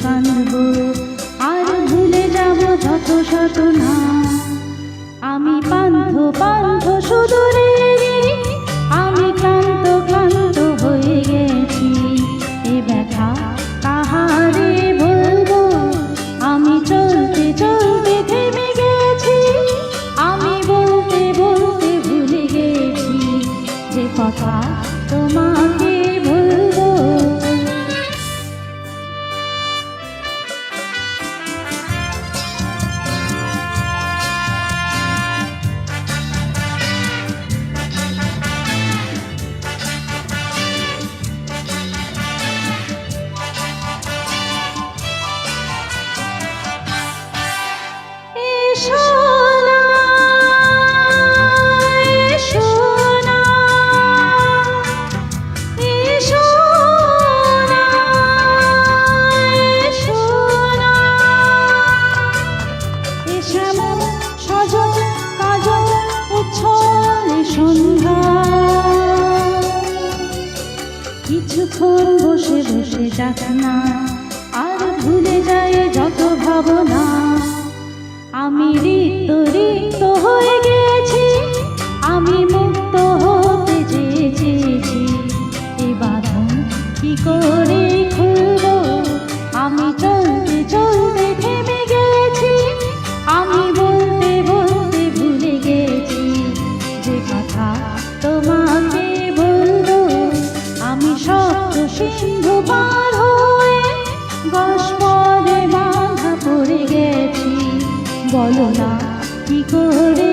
কাঁদবো আর ভুলে যাব যত শত না। আমি পান্থ পান্থ সুদূরেরই, আমি ক্লান্ত ক্লান্ত হয়ে গেছি। এ ব্যথা কাহারে বলবো, আমি চলতে চলতে থেমে গেছি। আমি বলতে বলতে ভুলে গেছি যে কথা তোমাকে বলবো। কিছুক্ষণ বসে বসে যাক না, আর ভুলে যায় যত ভাবনা। আমি রিক্ত রিক্ত হয়ে গেছি, আমি মুক্ত হতে চেয়েছি। এ বাঁধন কি করে খুলবো, আমি চলতে চলতে থেমে গেছি। আমি বলতে বলতে ভুলে গেছি যে কথা তোমাকে বলবো। আমি সপ্ত সিন্ধু পার হয়ে গসপদে বাঁধা পড়ে গেছি। বলো না কি করে